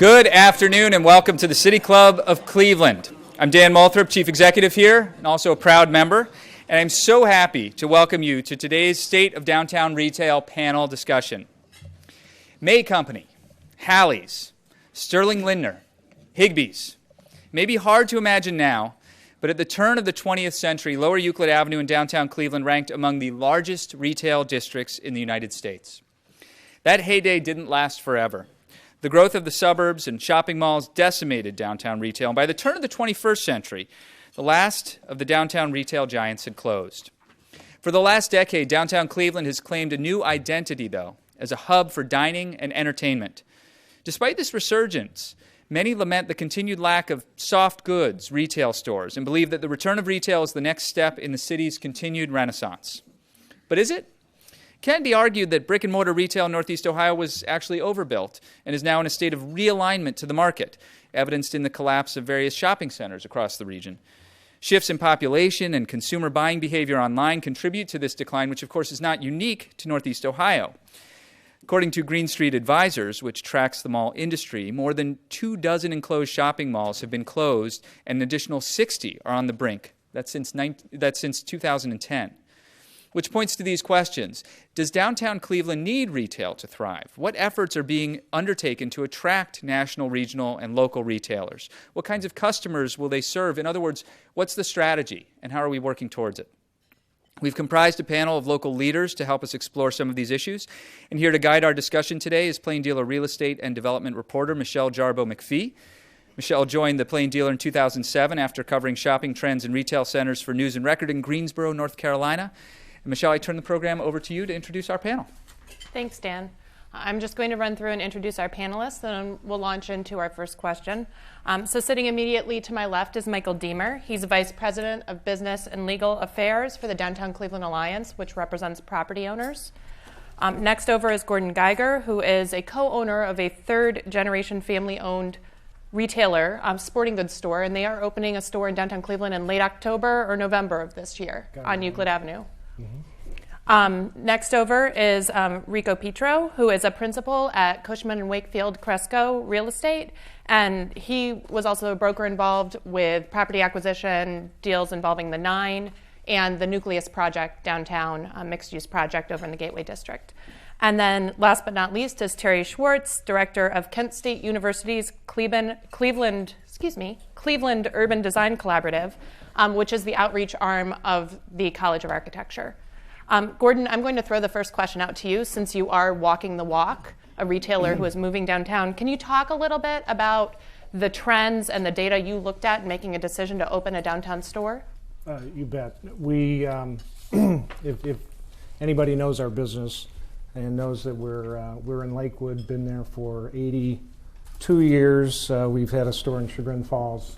Good afternoon and welcome to the City Club of Cleveland. I'm Dan Moulthrop, Chief Executive here and also a proud member, and I'm so happy to welcome you to today's State of Downtown Retail panel discussion. May Company, Hallie's, Sterling Lindner, Higbee's. It may be hard to imagine now, but at the turn of the 20th century, Lower Euclid Avenue in downtown Cleveland ranked among the largest retail districts in the United States. That heyday didn't last forever. The growth of the suburbs and shopping malls decimated downtown retail, and by the turn of the 21st century, the last of the downtown retail giants had closed. For the last decade, downtown Cleveland has claimed a new identity, though, as a hub for dining and entertainment. Despite this resurgence, many lament the continued lack of soft goods retail stores and believe that the return of retail is the next step in the city's continued renaissance. But is it? It can be argued that brick-and-mortar retail in Northeast Ohio was actually overbuilt and is now in a state of realignment to the market, evidenced in the collapse of various shopping centers across the region. Shifts in population and consumer buying behavior online contribute to this decline, which of course is not unique to Northeast Ohio. According to Green Street Advisors, which tracks the mall industry, more than 24 enclosed shopping malls have been closed and an additional 60 are on the brink. That's since 2010. Which points to these questions. Does downtown Cleveland need retail to thrive? What efforts are being undertaken to attract national, regional, and local retailers? What kinds of customers will they serve? In other words, what's the strategy, and how are we working towards it? We've comprised a panel of local leaders to help us explore some of these issues. And here to guide our discussion today is Plain Dealer real estate and development reporter Michelle Jarboe McFee. Michelle joined the Plain Dealer in 2007 after covering shopping trends and retail centers for News and Record in Greensboro, North Carolina. And Michelle, I turn the program over to you to introduce our panel. Thanks, Dan. I'm just going to run through and introduce our panelists, and we'll launch into our first question. So sitting immediately to my left is Michael Deemer. He's Vice President of Business and Legal Affairs for the Downtown Cleveland Alliance, which represents property owners. Next over is Gordon Geiger, who is a co-owner of a third-generation family-owned retailer, sporting goods store, and they are opening a store in downtown Cleveland in late October or November of this year on Euclid Avenue. Next over is Rico Pietro, who is a principal at Cushman & Wakefield Cresco Real Estate, and he was also a broker involved with property acquisition deals involving the 9 and the Nucleus project downtown, mixed-use project over in the Gateway District. And then last but not least is Terry Schwarz, director of Kent State University's Cleveland Urban Design Collaborative, which is the outreach arm of the College of Architecture. Gordon, I'm going to throw the first question out to you since you are walking the walk, a retailer who is moving downtown. Can you talk a little bit about the trends and the data you looked at in making a decision to open a downtown store? You bet. We, if anybody knows our business and knows that we're in Lakewood, been there for 82 years. We've had a store in Chagrin Falls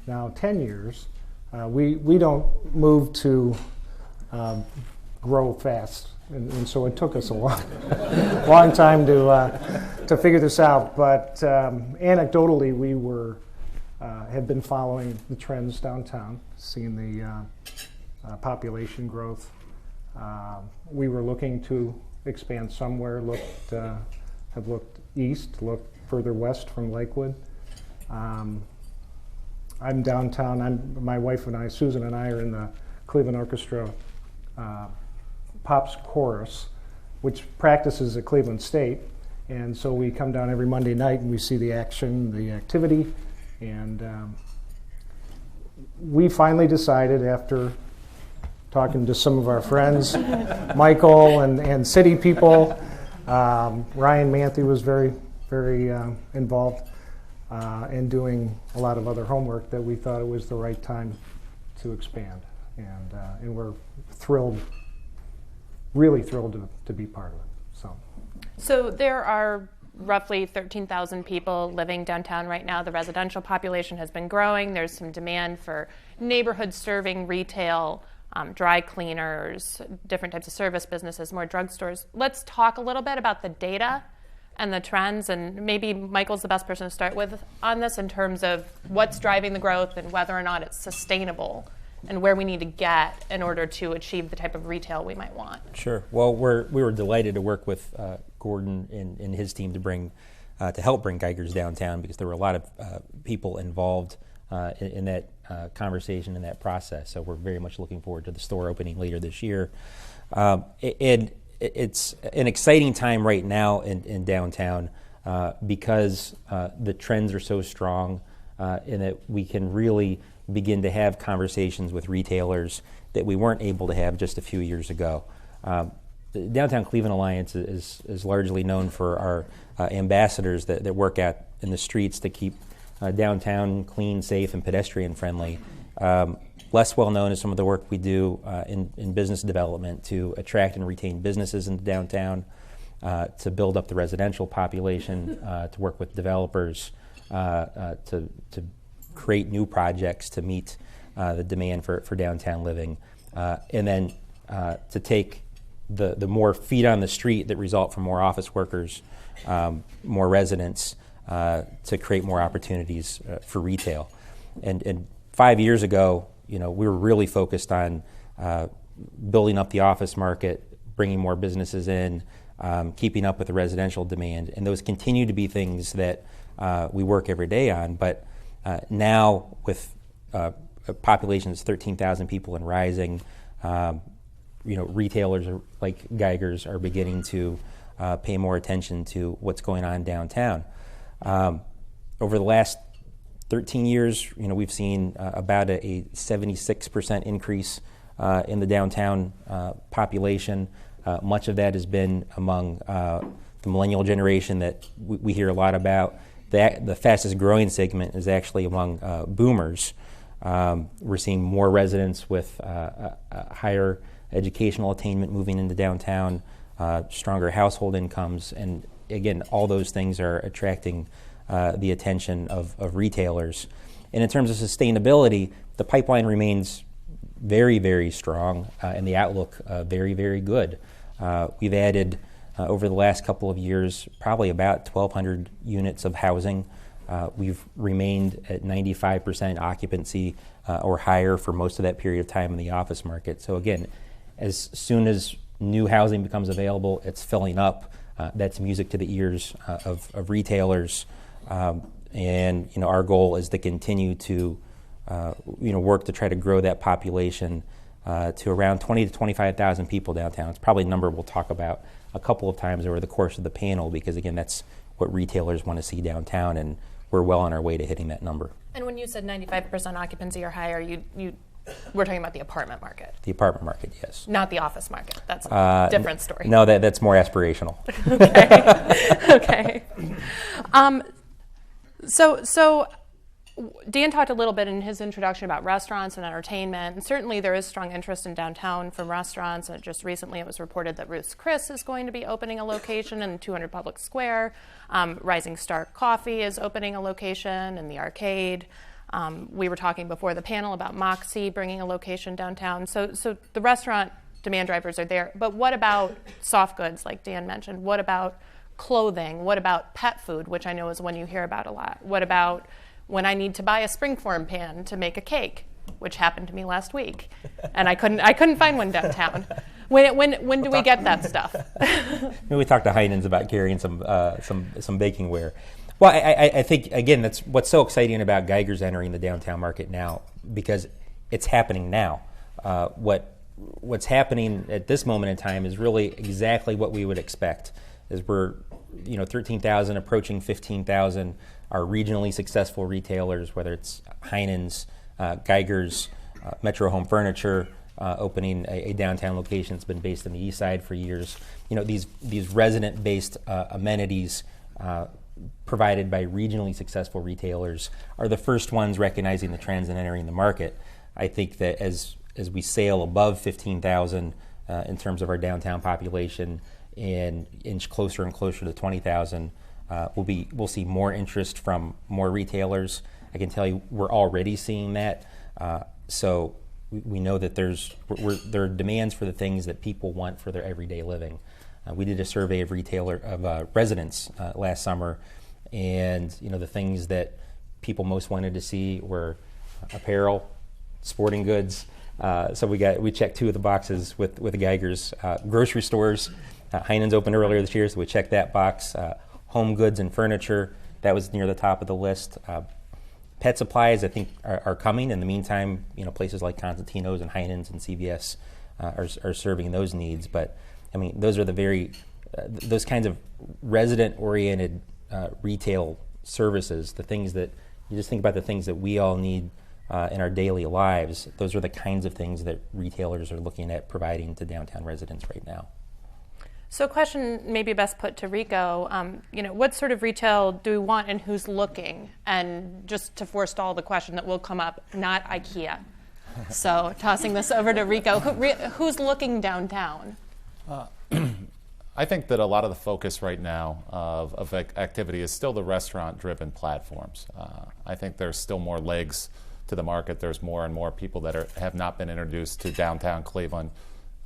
now 10 years. We don't move to grow fast, and so it took us a long time to figure this out. But anecdotally, we had been following the trends downtown, seeing the population growth. We were looking to expand somewhere. Have looked east, looked further west from Lakewood. I'm downtown. My wife and I, Susan and I, are in the Cleveland Orchestra Pops Chorus, which practices at Cleveland State, and so we come down every Monday night and we see the action, the activity, and we finally decided, after talking to some of our friends, Michael and city people, Ryan Manthe was very involved, and doing a lot of other homework, that we thought it was the right time to expand, and we're really thrilled to be part of it. So there are roughly 13,000 people living downtown right now. The residential population has been growing. There's some demand for neighborhood-serving retail, dry cleaners, different types of service businesses, more drugstores. Let's talk a little bit about the data and the trends, and maybe Michael's the best person to start with on this in terms of what's driving the growth and whether or not it's sustainable and where we need to get in order to achieve the type of retail we might want. Sure. Well, we were delighted to work with Gordon and his team to bring to help bring Geigers downtown, because there were a lot of people involved in that conversation, in that process. So we're very much looking forward to the store opening later this year. It's an exciting time right now in downtown because the trends are so strong, and that we can really begin to have conversations with retailers that we weren't able to have just a few years ago. The Downtown Cleveland Alliance is largely known for our ambassadors that work out in the streets to keep downtown clean, safe, and pedestrian friendly. Less well known is some of the work we do in business development to attract and retain businesses into downtown, to build up the residential population, to work with developers, to create new projects to meet the demand for downtown living, and then to take the more feet on the street that result from more office workers, more residents, to create more opportunities for retail. And 5 years ago, we were really focused on building up the office market, bringing more businesses in, keeping up with the residential demand, and those continue to be things that we work every day on. But now, with a population that's 13,000 people and rising, retailers like Geiger's are beginning to pay more attention to what's going on downtown. Over the last 13 years, we've seen about a 76% increase in the downtown population. Much of that has been among the millennial generation that we hear a lot about. The fastest growing segment is actually among boomers. We're seeing more residents with higher educational attainment moving into downtown, stronger household incomes, and again, all those things are attracting the attention of retailers. And in terms of sustainability, the pipeline remains very, very strong, and the outlook very, very good. We've added over the last couple of years probably about 1,200 units of housing. We've remained at 95% occupancy or higher for most of that period of time in the office market. So again, as soon as new housing becomes available, it's filling up. That's music to the ears of retailers. And our goal is to continue to work to try to grow that population to around 20 to 25,000 people downtown. It's probably a number we'll talk about a couple of times over the course of the panel, because again, that's what retailers want to see downtown, and we're well on our way to hitting that number. And when you said 95% occupancy or higher, we're talking about the apartment market. The apartment market, yes. Not the office market. That's a different story. No, that's more aspirational. Okay. So Dan talked a little bit in his introduction about restaurants and entertainment, and certainly there is strong interest in downtown from restaurants. Just recently it was reported that Ruth's Chris is going to be opening a location in 200 Public Square. Rising Star Coffee is opening a location in the arcade. We were talking before the panel about Moxie bringing a location downtown. So the restaurant demand drivers are there. But what about soft goods, like Dan mentioned? What about clothing? What about pet food, which I know is one you hear about a lot? What about when I need to buy a springform pan to make a cake, which happened to me last week, and I couldn't find one downtown? When do we get that stuff? Maybe we talked to Heinen's about carrying some baking ware. Well, I think, again, that's what's so exciting about Geiger's entering the downtown market now, because it's happening now. What's happening at this moment in time is really exactly what we would expect. As we're 13,000 approaching 15,000 are regionally successful retailers, whether it's Heinen's, Geiger's, Metro Home Furniture, opening a downtown location that's been based on the east side for years. These resident-based amenities provided by regionally successful retailers are the first ones recognizing the trends and entering the market. I think that as we sail above 15,000 in terms of our downtown population and inch closer and closer to 20,000, we'll see more interest from more retailers. I can tell you we're already seeing that. So we know that there are demands for the things that people want for their everyday living. We did a survey of residents last summer, and the things that people most wanted to see were apparel, sporting goods. So we checked 2 of the boxes with the Geigers. Grocery stores. Heinen's opened earlier this year, so we checked that box. home goods and furniture, that was near the top of the list. Pet supplies, I think, are coming. In the meantime, places like Constantino's and Heinen's and CVS are serving those needs. But I mean, those are those kinds of resident-oriented retail services. The things that you just think about, the things that we all need in our daily lives. Those are the kinds of things that retailers are looking at providing to downtown residents right now. So a question maybe best put to Rico, what sort of retail do we want and who's looking? And just to forestall the question that will come up, not IKEA. So tossing this over to Rico, who's looking downtown? I think that a lot of the focus right now of activity is still the restaurant-driven platforms. I think there's still more legs to the market. There's more and more people that have not been introduced to downtown Cleveland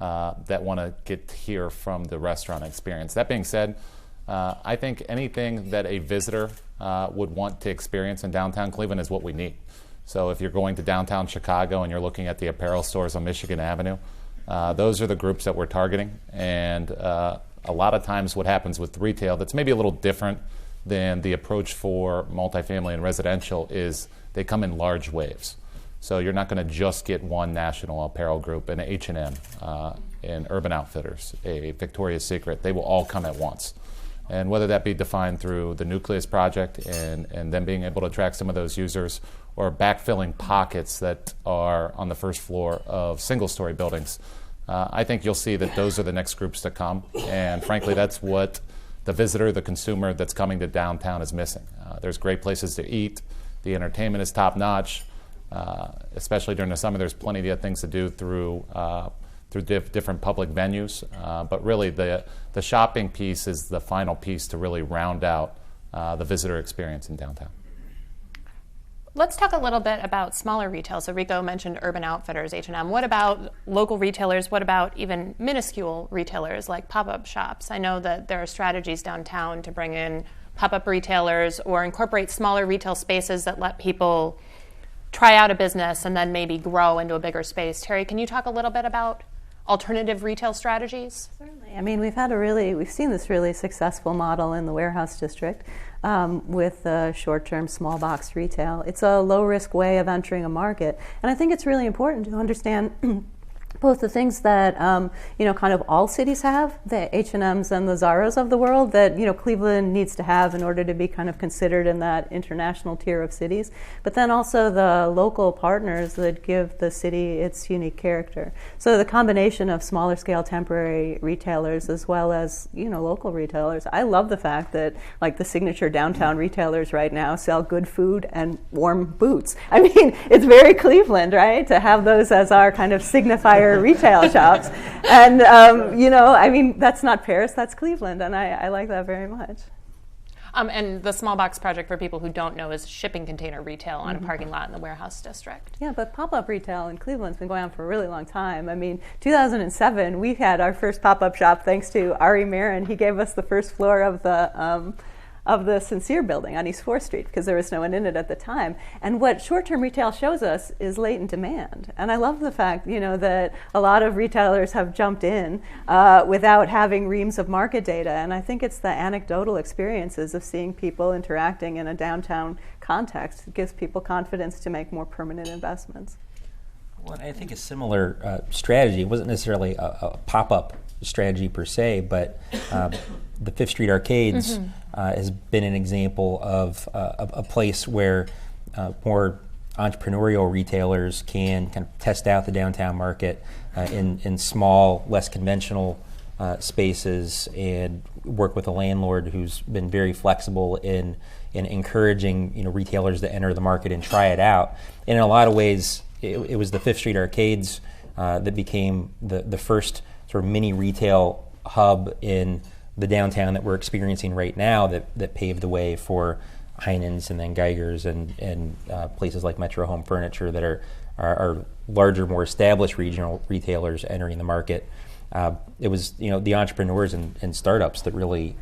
that want to get here from the restaurant experience. That being said, I think anything that a visitor would want to experience in downtown Cleveland is what we need. So if you're going to downtown Chicago and you're looking at the apparel stores on Michigan Avenue, those are the groups that we're targeting. And a lot of times what happens with retail that's maybe a little different than the approach for multifamily and residential is they come in large waves. So you're not going to just get one national apparel group, an H&M, an Urban Outfitters, a Victoria's Secret. They will all come at once. And whether that be defined through the Nucleus project and then being able to attract some of those users, or backfilling pockets that are on the first floor of single-story buildings, I think you'll see that those are the next groups to come. And frankly, that's what the visitor, the consumer that's coming to downtown is missing. There's great places to eat. The entertainment is top-notch. Especially during the summer, there's plenty of things to do through different public venues. But really, the shopping piece is the final piece to really round out the visitor experience in downtown. Let's talk a little bit about smaller retail. So Rico mentioned Urban Outfitters, H&M. What about local retailers? What about even minuscule retailers like pop-up shops? I know that there are strategies downtown to bring in pop-up retailers or incorporate smaller retail spaces that let people try out a business and then maybe grow into a bigger space. Terry, can you talk a little bit about alternative retail strategies? Certainly. I mean, we've seen this really successful model in the warehouse district with short-term small box retail. It's a low-risk way of entering a market, and I think it's really important to understand both the things that kind of all cities have, the H&Ms and the Zaras of the world, that Cleveland needs to have in order to be kind of considered in that international tier of cities, but then also the local partners that give the city its unique character. So the combination of smaller scale temporary retailers as well as local retailers. I love the fact that like the signature downtown retailers right now sell good food and warm boots. I mean, it's very Cleveland, right, to have those as our kind of signifier retail shops. And, I mean, that's not Paris, that's Cleveland, and I like that very much. And the small box project, for people who don't know, is shipping container retail on a parking lot in the warehouse district. Yeah, but pop-up retail in Cleveland's been going on for a really long time. I mean, 2007, we had our first pop-up shop thanks to Ari Marin. He gave us the first floor of the Sincere building on East 4th Street because there was no one in it at the time. And what short-term retail shows us is latent demand. And I love the fact, that a lot of retailers have jumped in without having reams of market data. And I think it's the anecdotal experiences of seeing people interacting in a downtown context that gives people confidence to make more permanent investments. Well, I think a similar strategy wasn't necessarily a pop-up strategy per se, but the Fifth Street Arcades has been an example of a place where more entrepreneurial retailers can kind of test out the downtown market in small, less conventional spaces and work with a landlord who's been very flexible in encouraging retailers to enter the market and try it out. And in a lot of ways, it was the Fifth Street Arcades that became the first sort of mini retail hub in the downtown that we're experiencing right now that paved the way for Heinen's and then Geiger's and places like Metro Home Furniture that are larger, more established regional retailers entering the market. It was the entrepreneurs and startups that really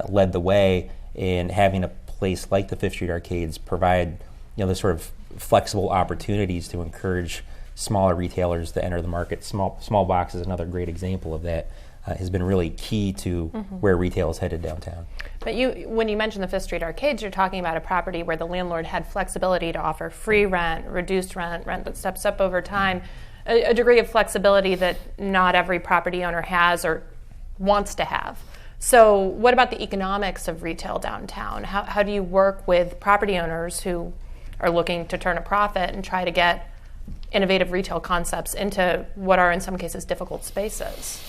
led the way in having a place like the Fifth Street Arcades provide the sort of flexible opportunities to encourage smaller retailers to enter the market. Small box is another great example of that. has been really key to where retail is headed downtown. But when you mention the Fifth Street Arcades, you're talking about a property where the landlord had flexibility to offer free rent, reduced rent that steps up over time, a degree of flexibility that not every property owner has or wants to have. So what about the economics of retail downtown? How do you work with property owners who are looking to turn a profit and try to get innovative retail concepts into what are in some cases difficult spaces?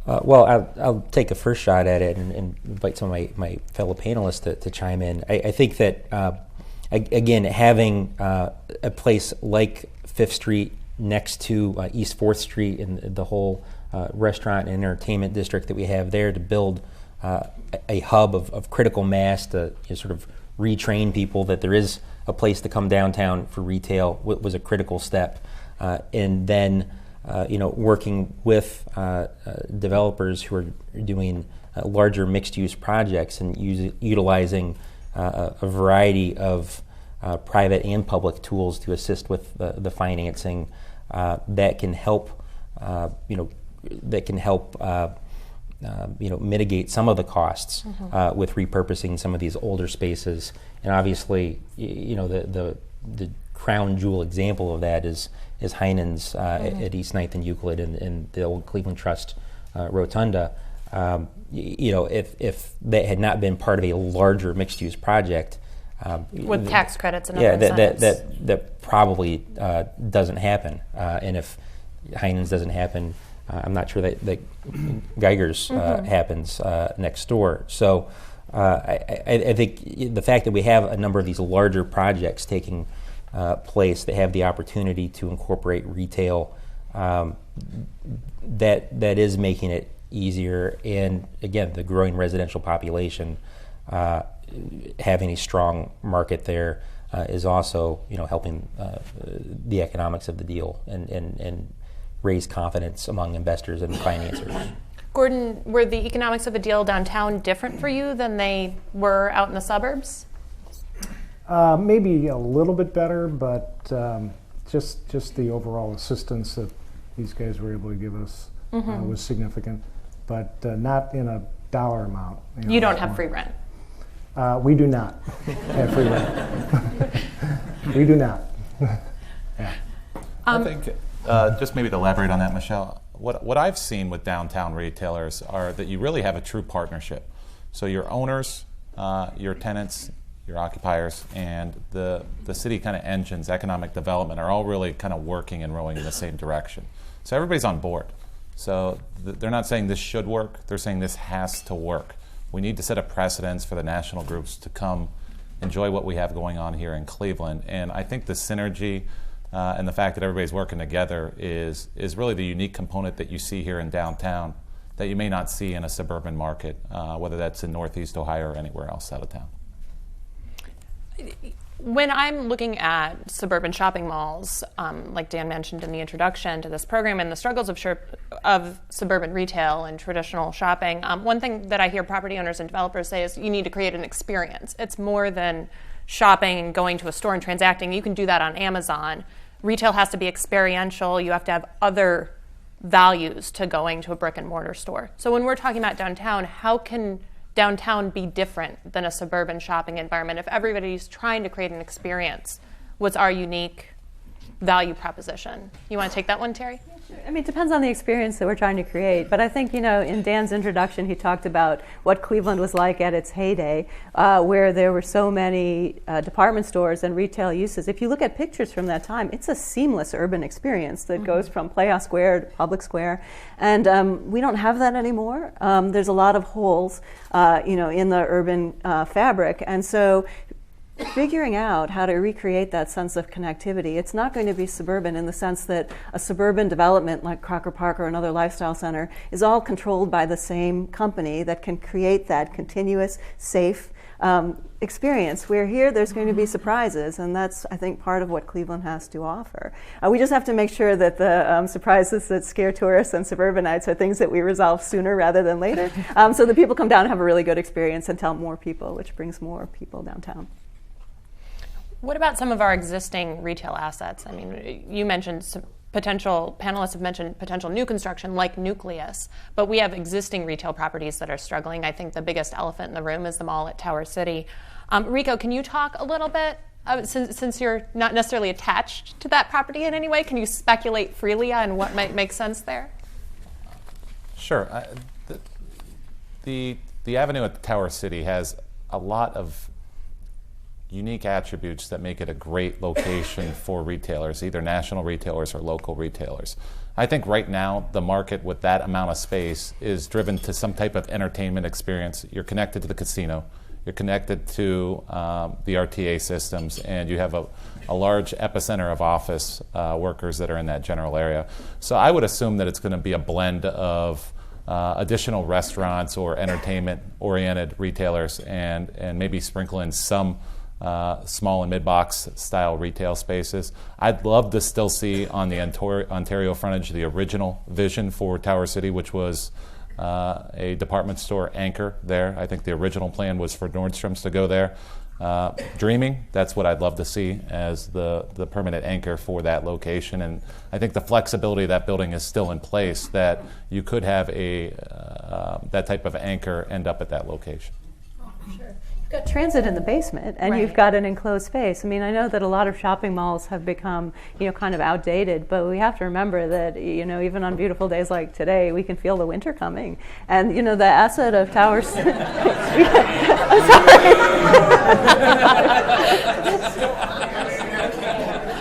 Well, I'll take a first shot at it and invite some of my fellow panelists to chime in. I think that, again, having a place like Fifth Street next to East 4th Street and the whole restaurant and entertainment district that we have there to build a hub of critical mass to sort of retrain people that there is a place to come downtown for retail was a critical step. And then working with developers who are doing larger mixed-use projects and utilizing a variety of private and public tools to assist with the financing that can help, mitigate some of the costs with repurposing some of these older spaces. And obviously, the crown jewel example of that is Heinen's at East 9th and Euclid and the old Cleveland Trust Rotunda. If that had not been part of a larger mixed-use project, with tax credits and other incentives. that probably doesn't happen. And if Heinen's doesn't happen, I'm not sure that Geiger's happens next door. So I think the fact that we have a number of these larger projects taking place that have the opportunity to incorporate retail, that is making it easier. And again, the growing residential population, having a strong market there is also helping the economics of the deal and raise confidence among investors and financiers. Gordon, were the economics of the deal downtown different for you than they were out in the suburbs? Maybe a little bit better, but just the overall assistance that these guys were able to give us was significant, but not in a dollar amount. You don't have free rent. We do not have free rent. We do not. Yeah. I think, just maybe to elaborate on that, Michelle, what I've seen with downtown retailers are that you really have a true partnership. So your owners, your tenants, your occupiers, and the city kind of engines, economic development, are all really kind of working and rowing in the same direction. So everybody's on board. So they're not saying this should work, they're saying this has to work. We need to set a precedence for the national groups to come enjoy what we have going on here in Cleveland. And I think the synergy and the fact that everybody's working together is really the unique component that you see here in downtown that you may not see in a suburban market, whether that's in Northeast Ohio or anywhere else out of town. When I'm looking at suburban shopping malls, like Dan mentioned in the introduction to this program, and the struggles of suburban retail and traditional shopping, one thing that I hear property owners and developers say is you need to create an experience. It's more than shopping and going to a store and transacting. You can do that on Amazon. Retail has to be experiential. You have to have other values to going to a brick and mortar store. So when we're talking about downtown, how can downtown be different than a suburban shopping environment? If everybody's trying to create an experience, what's our unique value proposition? You want to take that one, Terry? Yeah, sure. I mean, it depends on the experience that we're trying to create. But I think, in Dan's introduction, he talked about what Cleveland was like at its heyday, where there were so many department stores and retail uses. If you look at pictures from that time, it's a seamless urban experience that goes from Playhouse Square to Public Square. And we don't have that anymore. There's a lot of holes, in the urban fabric. And so figuring out how to recreate that sense of connectivity. It's not going to be suburban in the sense that a suburban development like Crocker Park or another lifestyle center is all controlled by the same company that can create that continuous, safe experience, where here there's going to be surprises, and that's, I think, part of what Cleveland has to offer. We just have to make sure that the surprises that scare tourists and suburbanites are things that we resolve sooner rather than later, so that people come down and have a really good experience and tell more people, which brings more people downtown. What about some of our existing retail assets? I mean, you mentioned panelists have mentioned potential new construction like Nucleus, but we have existing retail properties that are struggling. I think the biggest elephant in the room is the mall at Tower City. Rico, can you talk a little bit, since you're not necessarily attached to that property in any way, can you speculate freely on what might make sense there? Sure. The avenue at Tower City has a lot of unique attributes that make it a great location for retailers, either national retailers or local retailers. I think right now the market with that amount of space is driven to some type of entertainment experience. You're connected to the casino, you're connected to the RTA systems, and you have a large epicenter of office workers that are in that general area. So I would assume that it's going to be a blend of additional restaurants or entertainment-oriented retailers, and maybe sprinkle in some small and mid-box style retail spaces. I'd love to still see on the Ontario frontage the original vision for Tower City, which was a department store anchor there. I think the original plan was for Nordstrom's to go there. Dreaming, that's what I'd love to see as the permanent anchor for that location. And I think the flexibility of that building is still in place, that you could have that type of anchor end up at that location. Oh, sure. You've got transit in the basement, and right. You've got an enclosed space. I mean, I know that a lot of shopping malls have become, kind of outdated, but we have to remember that, even on beautiful days like today, we can feel the winter coming. And, the asset of Towers... I'm sorry.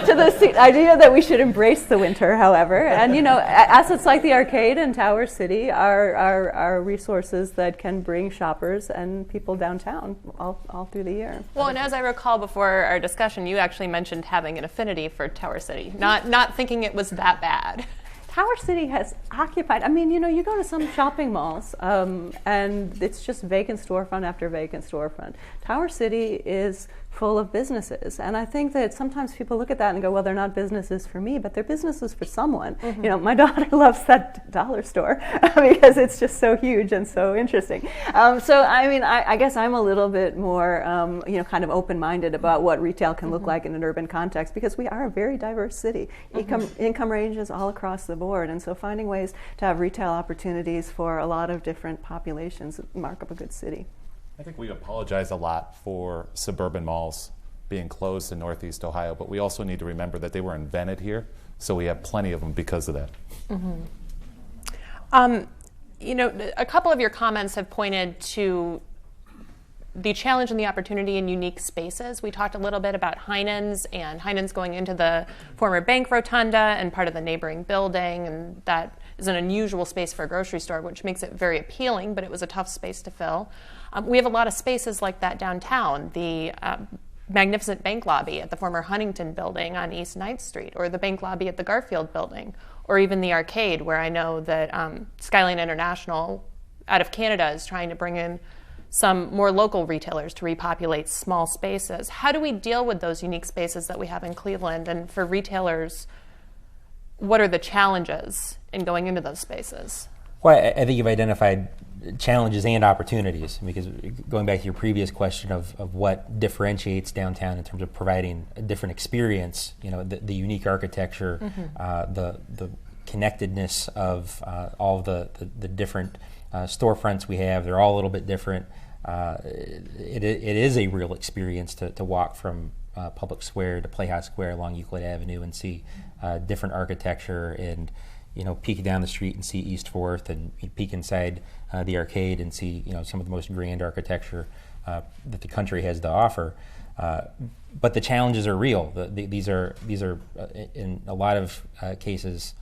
To the idea that we should embrace the winter, however, and assets like the arcade in Tower City are resources that can bring shoppers and people downtown all through the year. Well, and as I recall before our discussion, you actually mentioned having an affinity for Tower City, not thinking it was that bad. Tower City has occupied, you go to some shopping malls and it's just vacant storefront after vacant storefront. Tower City is full of businesses, and I think that sometimes people look at that and go, well, they're not businesses for me, but they're businesses for someone. Mm-hmm. My daughter loves that dollar store because it's just so huge and so interesting. I guess I'm a little bit more, kind of open-minded about what retail can look like in an urban context, because we are a very diverse city. Income ranges all across the board, and so finding ways to have retail opportunities for a lot of different populations mark up a good city. I think we apologize a lot for suburban malls being closed in Northeast Ohio, but we also need to remember that they were invented here, so we have plenty of them because of that. A couple of your comments have pointed to the challenge and the opportunity in unique spaces. We talked a little bit about Heinen's, and Heinen's going into the former bank rotunda and part of the neighboring building, and that is an unusual space for a grocery store, which makes it very appealing, but it was a tough space to fill. We have a lot of spaces like that downtown. The magnificent bank lobby at the former Huntington building on East 9th Street, or the bank lobby at the Garfield building, or even the arcade, where I know that Skyline International out of Canada is trying to bring in some more local retailers to repopulate small spaces. How do we deal with those unique spaces that we have in Cleveland? And for retailers, what are the challenges in going into those spaces? Well, I think you've identified challenges and opportunities, because going back to your previous question of what differentiates downtown in terms of providing a different experience, the unique architecture, the connectedness of all the different storefronts we have. They're all a little bit different. It is a real experience to walk from Public Square to Playhouse Square along Euclid Avenue and see different architecture, and peek down the street and see East 4th, and peek inside the arcade and see some of the most grand architecture that the country has to offer. But the challenges are real. These are in a lot of cases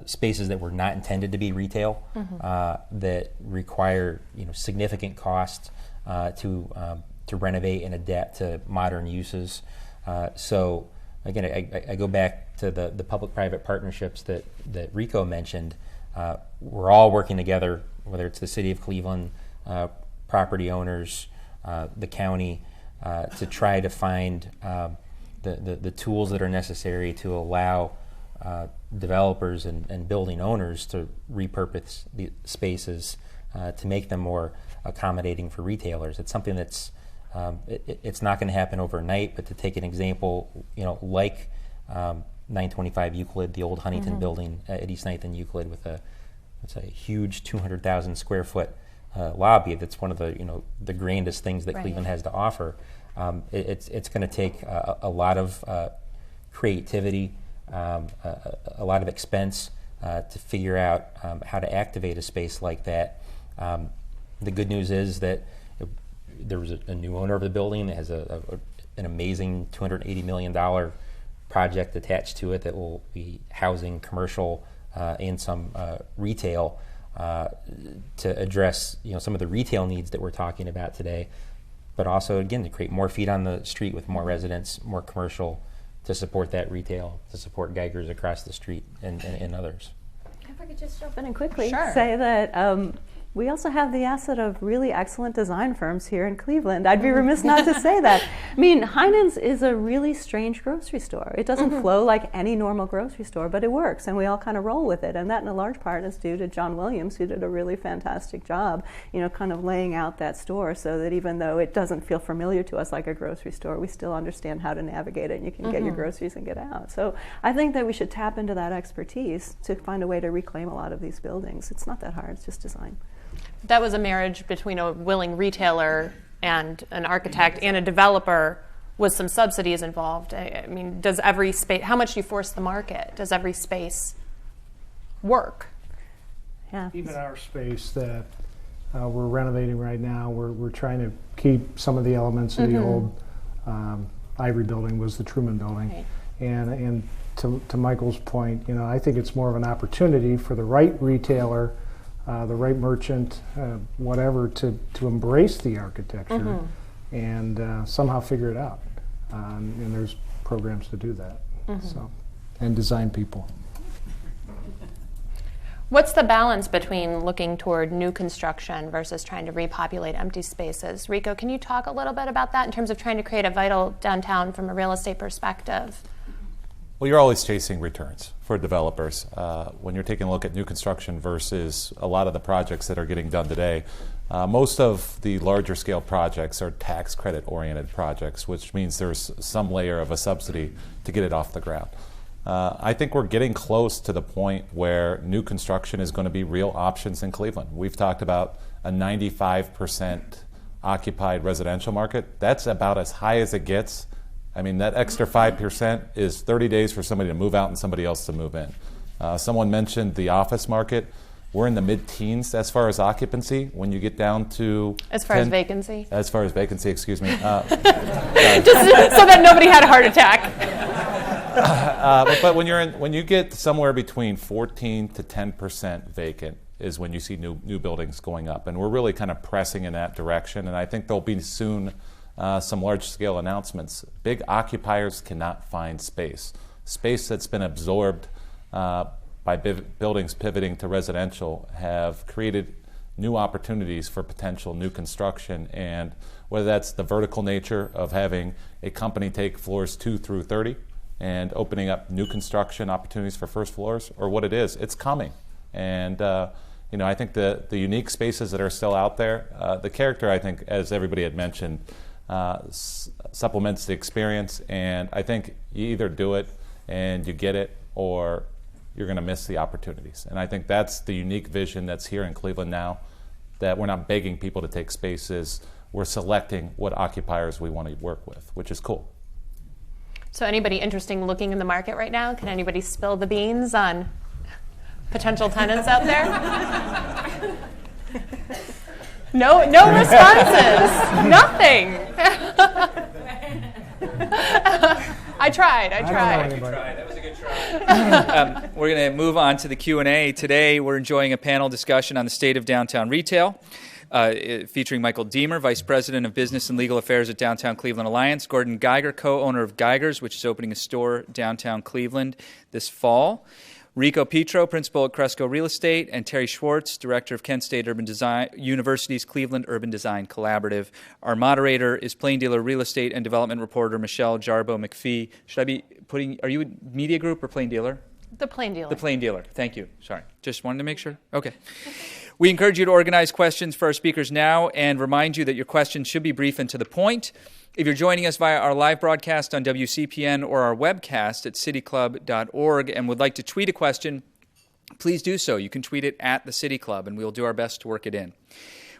spaces that were not intended to be retail, that require significant cost to renovate and adapt to modern uses. So again, I go back to the public-private partnerships that Rico mentioned. We're all working together, whether it's the city of Cleveland, property owners, the county, to try to find the tools that are necessary to allow developers and building owners to repurpose the spaces to make them more accommodating for retailers. It's something that's it's not going to happen overnight, but to take an example, like 925 Euclid, the old Huntington building at East 9th and Euclid, with it's a huge 200,000 square foot lobby. That's one of the grandest things that Cleveland has to offer. It's going to take a lot of creativity, a lot of expense to figure out how to activate a space like that. The good news is that there was a new owner of the building that has an amazing $280 million project attached to it that will be housing commercial and some retail to address some of the retail needs that we're talking about today, but also, again, to create more feet on the street with more residents, more commercial, to support that retail, to support Geigers across the street and others. If I could just jump in and quickly Sure. say that we also have the asset of really excellent design firms here in Cleveland. I'd be remiss not to say that. I mean, Heinen's is a really strange grocery store. It doesn't flow like any normal grocery store, but it works, and we all kind of roll with it. And that, in a large part, is due to John Williams, who did a really fantastic job, kind of laying out that store so that even though it doesn't feel familiar to us like a grocery store, we still understand how to navigate it, and you can get your groceries and get out. So I think that we should tap into that expertise to find a way to reclaim a lot of these buildings. It's not that hard. It's just design. That was a marriage between a willing retailer and an architect and a developer with some subsidies involved. I mean, does every space, how much do you force the market? Does every space work? Yeah. Even our space that we're renovating right now, we're trying to keep some of the elements of the old Ivory building was the Truman building. Right. And to Michael's point, I think it's more of an opportunity for the right retailer, the right merchant, whatever, to embrace the architecture and somehow figure it out. And there's programs to do that. So, and design people. What's the balance between looking toward new construction versus trying to repopulate empty spaces? Rico, can you talk a little bit about that in terms of trying to create a vital downtown from a real estate perspective? Well, you're always chasing returns for developers. When you're taking a look at new construction versus a lot of the projects that are getting done today, most of the larger scale projects are tax credit oriented projects, which means there's some layer of a subsidy to get it off the ground. I think we're getting close to the point where new construction is going to be real options in Cleveland. We've talked about a 95% occupied residential market. That's about as high as it gets. I mean, that extra 5% is 30 days for somebody to move out and somebody else to move in. Someone mentioned the office market. We're in the mid-teens as far as occupancy. When you get down to... As far as vacancy? As far as vacancy, excuse me. Just so that nobody had a heart attack. But when you get somewhere between 14 to 10% vacant is when you see new buildings going up. And we're really kind of pressing in that direction. And I think there'll be soon some large-scale announcements. Big occupiers cannot find space. Space that's been absorbed by buildings pivoting to residential have created new opportunities for potential new construction. And whether that's the vertical nature of having a company take floors 2 through 30 and opening up new construction opportunities for first floors, or what it is, it's coming. And I think the unique spaces that are still out there, the character, I think, as everybody had mentioned, supplements the experience, and I think you either do it and you get it, or you're going to miss the opportunities. And I think that's the unique vision that's here in Cleveland now, that we're not begging people to take spaces, we're selecting what occupiers we want to work with, which is cool. So anybody interesting looking in the market right now? Can anybody spill the beans on potential tenants out there? No responses. Nothing. I tried. That was a good try. We're going to move on to the Q&A. Today, we're enjoying a panel discussion on the state of downtown retail, featuring Michael Deemer, Vice President of Business and Legal Affairs at Downtown Cleveland Alliance, Gordon Geiger, co-owner of Geiger's, which is opening a store downtown Cleveland this fall, Rico Pietro, principal at Cresco Real Estate, and Terry Schwarz, director of Kent State Urban Design University's Cleveland Urban Design Collaborative. Our moderator is Plain Dealer Real Estate and Development reporter Michelle Jarboe McFee. Should I be are you a media group or Plain Dealer? The Plain Dealer. The Plain Dealer. Thank you. Sorry. Just wanted to make sure. Okay. We encourage you to organize questions for our speakers now and remind you that your questions should be brief and to the point. If you're joining us via our live broadcast on WCPN or our webcast at cityclub.org and would like to tweet a question, please do so. You can tweet it at the City Club, and we'll do our best to work it in.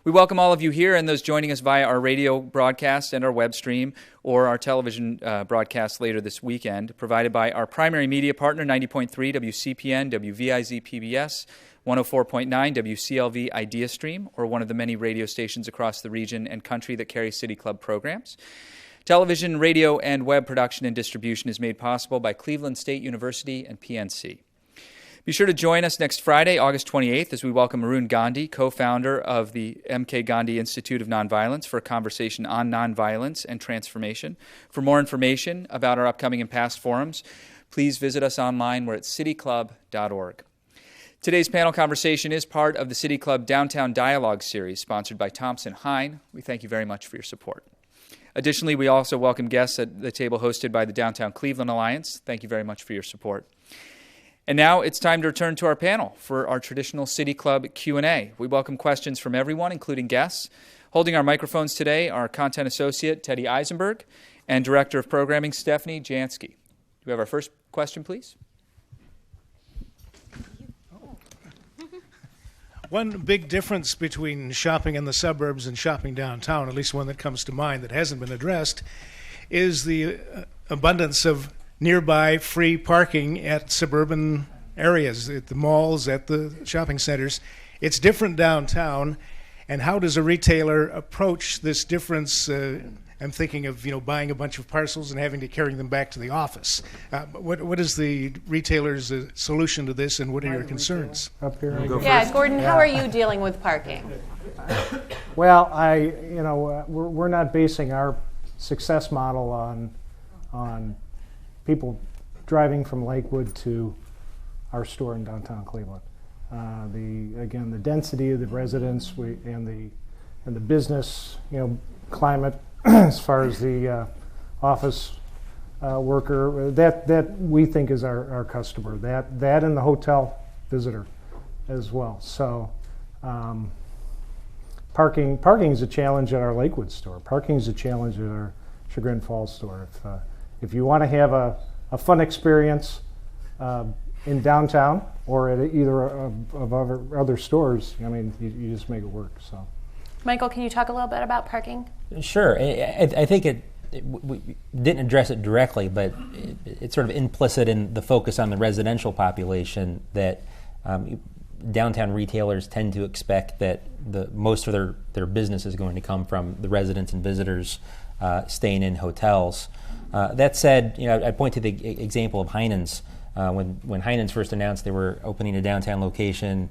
We welcome all of you here and those joining us via our radio broadcast and our web stream or our television broadcast later this weekend, provided by our primary media partner, 90.3 WCPN, WVIZ PBS, 104.9 WCLV Idea Stream, or one of the many radio stations across the region and country that carry City Club programs. Television, radio, and web production and distribution is made possible by Cleveland State University and PNC. Be sure to join us next Friday, August 28th, as we welcome Arun Gandhi, co-founder of the M.K. Gandhi Institute of Nonviolence, for a conversation on nonviolence and transformation. For more information about our upcoming and past forums, please visit us online. We're at cityclub.org. Today's panel conversation is part of the City Club Downtown Dialogue Series, sponsored by Thompson Hine. We thank you very much for your support. Additionally, we also welcome guests at the table hosted by the Downtown Cleveland Alliance. Thank you very much for your support. And now it's time to return to our panel for our traditional City Club Q&A. We welcome questions from everyone, including guests. Holding our microphones today are Content Associate Teddy Eisenberg and Director of Programming Stephanie Jansky. Do we have our first question, please? One big difference between shopping in the suburbs and shopping downtown, at least one that comes to mind that hasn't been addressed, is the abundance of nearby free parking at suburban areas, at the malls, at the shopping centers. It's different downtown, and how does a retailer approach this difference? I'm thinking of buying a bunch of parcels and having to carry them back to the office. What is the retailer's solution to this, and what are your concerns? Up here. Yeah, Gordon, how are you dealing with parking? Well, we're not basing our success model on people driving from Lakewood to our store in downtown Cleveland. The density of the residents and the business climate as far as the office worker that we think is our customer. That and the hotel visitor as well. So parking is a challenge at our Lakewood store. Parking is a challenge at our Chagrin Falls store. If you want to have a fun experience in downtown or at either of other stores, you just make it work. So, Michael, can you talk a little bit about parking? Sure. I think we didn't address it directly, but it's sort of implicit in the focus on the residential population that downtown retailers tend to expect that most of their business is going to come from the residents and visitors staying in hotels. That said, I point to the example of Heinen's. When Heinen's first announced they were opening a downtown location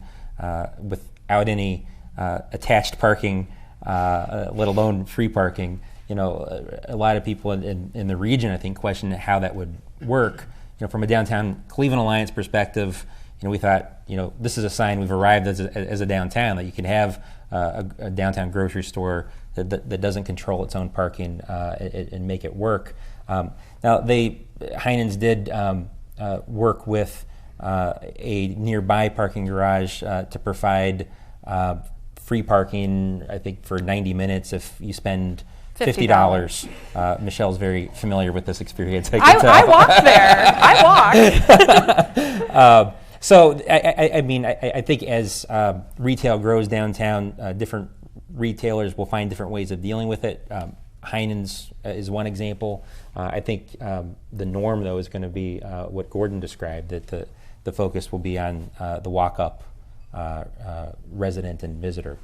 without any attached parking, let alone free parking, a lot of people in the region, I think, questioned how that would work. From a Downtown Cleveland Alliance perspective, we thought, this is a sign we've arrived as a downtown, that you can have a downtown grocery store that doesn't control its own parking and make it work. Now, Heinen's did work with a nearby parking garage to provide free parking, I think, for 90 minutes if you spend $50. Michelle's very familiar with this experience. I walked there. I walked. So, I think as retail grows downtown, different retailers will find different ways of dealing with it. Heinen's is one example. I think the norm, though, is going to be what Gordon described, that the focus will be on the walk-up resident and visitor.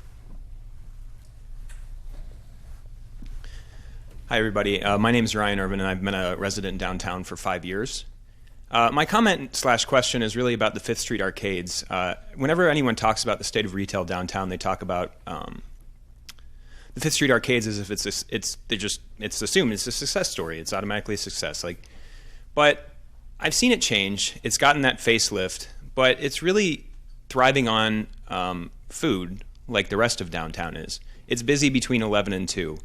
Hi, everybody. My name is Ryan Urban, and I've been a resident in downtown for 5 years. My comment/question is really about the Fifth Street arcades. Whenever anyone talks about the state of retail downtown, they talk about the Fifth Street arcades as if it's assumed it's a success story. It's automatically a success. But I've seen it change. It's gotten that facelift, but it's really thriving on food like the rest of downtown is. It's busy between 11 and 2.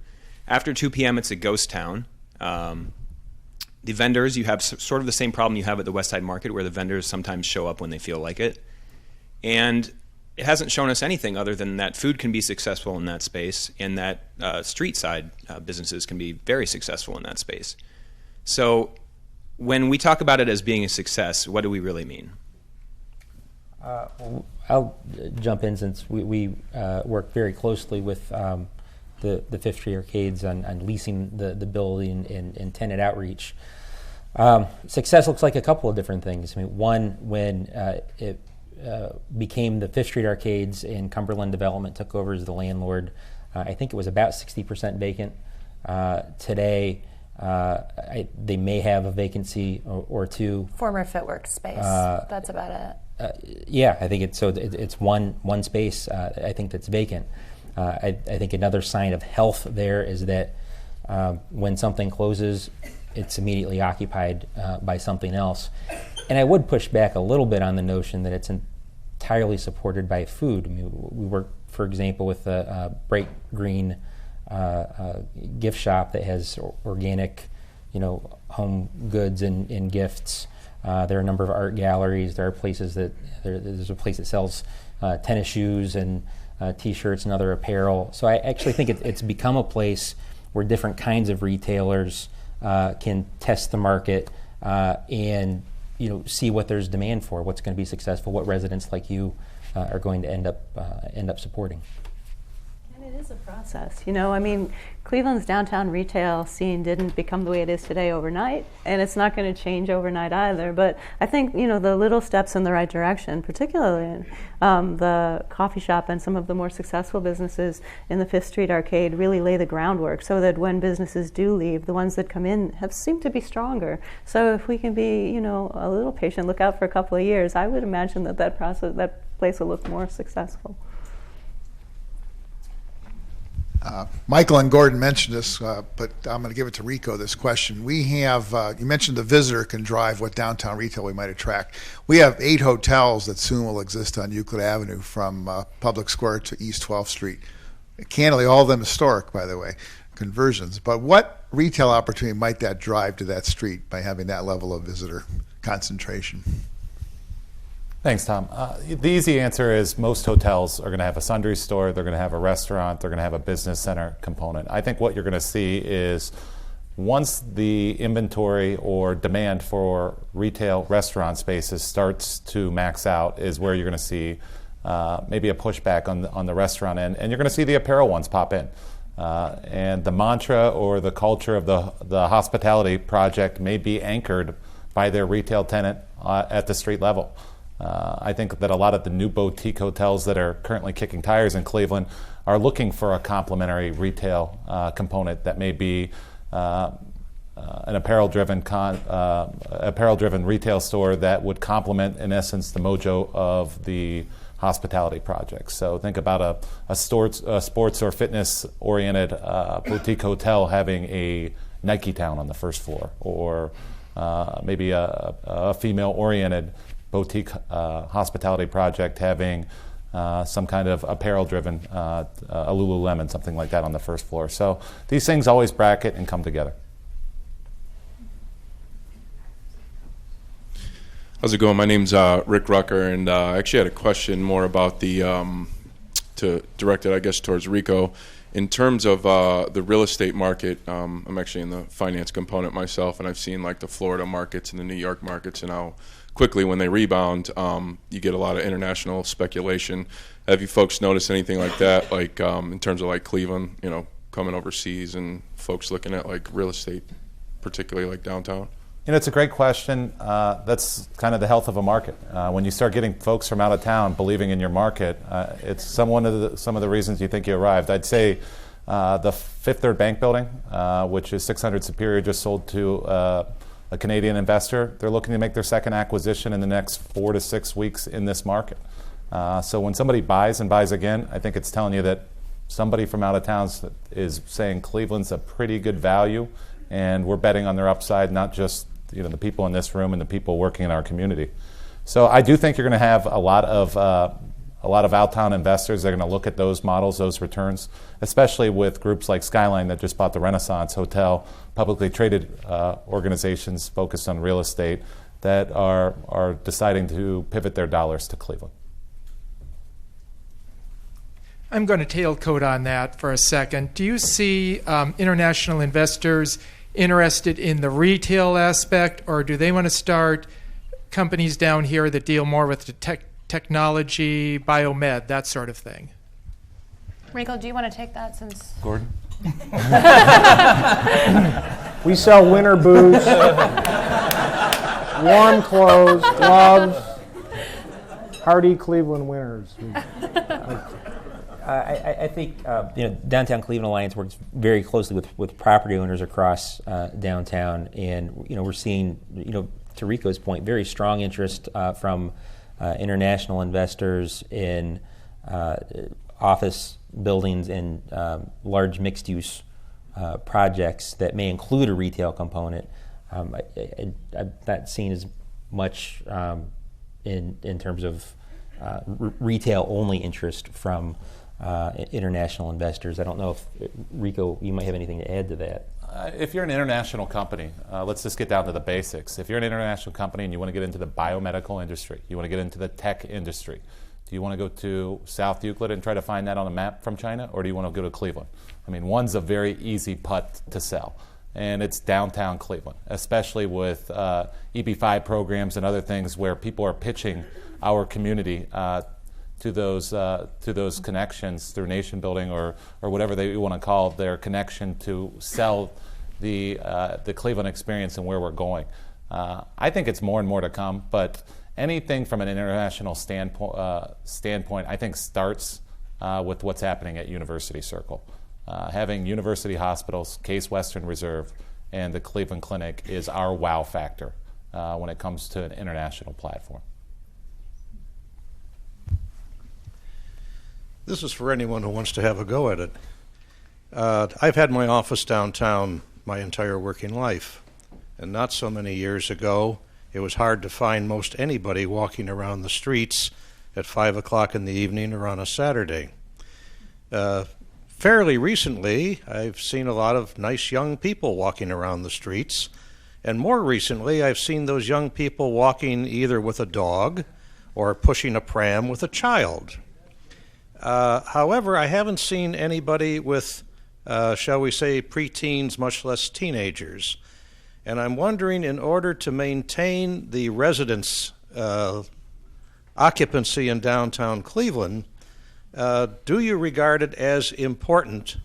After 2 p.m., it's a ghost town. The vendors, you have sort of the same problem you have at the West Side Market, where the vendors sometimes show up when they feel like it. And it hasn't shown us anything other than that food can be successful in that space, and that street side businesses can be very successful in that space. So when we talk about it as being a success, what do we really mean? I'll jump in since we work very closely with the Fifth Street Arcades on leasing the building and tenant outreach. Success looks like a couple of different things. I mean, one, when it became the Fifth Street Arcades and Cumberland Development took over as the landlord, I think it was about 60% vacant. Today, they may have a vacancy or two. Former Fitwork space. That's about it. Yeah, I think it's one space. I think that's vacant. I think another sign of health there is that when something closes, it's immediately occupied by something else. And I would push back a little bit on the notion that it's entirely supported by food. I mean, we work, for example, with a Bright Green gift shop that has organic, home goods and gifts. There are a number of art galleries. There are places there's a place that sells tennis shoes and T-shirts and other apparel. So I actually think it's become a place where different kinds of retailers can test the market and see what there's demand for, what's going to be successful, what residents like you are going to end up supporting. And it is a process. Cleveland's downtown retail scene didn't become the way it is today overnight, and it's not going to change overnight either. But I think, the little steps in the right direction, particularly in the coffee shop and some of the more successful businesses in the Fifth Street Arcade, really lay the groundwork so that when businesses do leave, the ones that come in seem to be stronger. So if we can be, a little patient, look out for a couple of years, I would imagine that place will look more successful. Michael and Gordon mentioned this, but I'm going to give it to Rico, this question. We have, you mentioned the visitor can drive what downtown retail we might attract. We have 8 hotels that soon will exist on Euclid Avenue from Public Square to East 12th Street. Candidly, all of them historic, by the way, conversions. But what retail opportunity might that drive to that street by having that level of visitor concentration? Thanks, Tom. The easy answer is most hotels are going to have a sundry store, they're going to have a restaurant, they're going to have a business center component. I think what you're going to see is once the inventory or demand for retail restaurant spaces starts to max out is where you're going to see maybe a pushback on the restaurant end, and you're going to see the apparel ones pop in. And the mantra or the culture of the hospitality project may be anchored by their retail tenant at the street level. I think that a lot of the new boutique hotels that are currently kicking tires in Cleveland are looking for a complementary retail component that may be an apparel-driven retail store that would complement, in essence, the mojo of the hospitality project. So think about a sports or fitness-oriented boutique hotel having a Nike Town on the first floor, or maybe a female-oriented boutique hospitality project having some kind of apparel-driven, a Lululemon, something like that on the first floor. So these things always bracket and come together. How's it going? My name's Rick Rucker, and I actually had a question more about directed, I guess, towards Rico. In terms of the real estate market, I'm actually in the finance component myself, and I've seen like the Florida markets and the New York markets and how quickly when they rebound, you get a lot of international speculation. Have you folks noticed anything like that, like in terms of like Cleveland, coming overseas and folks looking at like real estate, particularly like downtown? It's a great question. That's kind of the health of a market. When you start getting folks from out of town believing in your market, it's some of the reasons you think you arrived. I'd say the Fifth Third Bank building, which is 600 Superior, just sold to a Canadian investor. They're looking to make their second acquisition in the next 4 to 6 weeks in this market. So when somebody buys and buys again, I think it's telling you that somebody from out of town is saying Cleveland's a pretty good value, and we're betting on their upside, not just the people in this room and the people working in our community. So I do think you're going to have a lot of out-town investors that are going to look at those models, those returns, especially with groups like Skyline that just bought the Renaissance Hotel, publicly traded organizations focused on real estate that are deciding to pivot their dollars to Cleveland. I'm going to tailcoat on that for a second. Do you see international investors interested in the retail aspect, or do they want to start companies down here that deal more with the technology, biomed, that sort of thing? Rico, do you want to take that since... Gordon? We sell winter boots, warm clothes, gloves, hardy Cleveland winters. I think Downtown Cleveland Alliance works very closely with property owners across downtown, and we're seeing, to Rico's point, very strong interest from international investors in office buildings and large mixed-use projects that may include a retail component. I'm not seeing as much in terms of retail-only interest from international investors. I don't know if, Rico, you might have anything to add to that. If you're an international company, let's just get down to the basics. If you're an international company and you want to get into the biomedical industry, you want to get into the tech industry, do you want to go to South Euclid and try to find that on a map from China, or do you want to go to Cleveland? I mean, one's a very easy putt to sell, and it's downtown Cleveland, especially with EB5 programs and other things where people are pitching our community to those connections through nation building or whatever they want to call their connection to sell the Cleveland experience and where we're going. I think it's more and more to come, but anything from an international standpoint, I think starts with what's happening at University Circle. Having University Hospitals, Case Western Reserve, and the Cleveland Clinic is our wow factor when it comes to an international platform. This is for anyone who wants to have a go at it. I've had my office downtown my entire working life, and not so many years ago, it was hard to find most anybody walking around the streets at 5 o'clock in the evening or on a Saturday. Fairly recently, I've seen a lot of nice young people walking around the streets, and more recently, I've seen those young people walking either with a dog or pushing a pram with a child. However, I haven't seen anybody with, shall we say, preteens, much less teenagers. And I'm wondering, in order to maintain the residents' occupancy in downtown Cleveland, do you regard it as important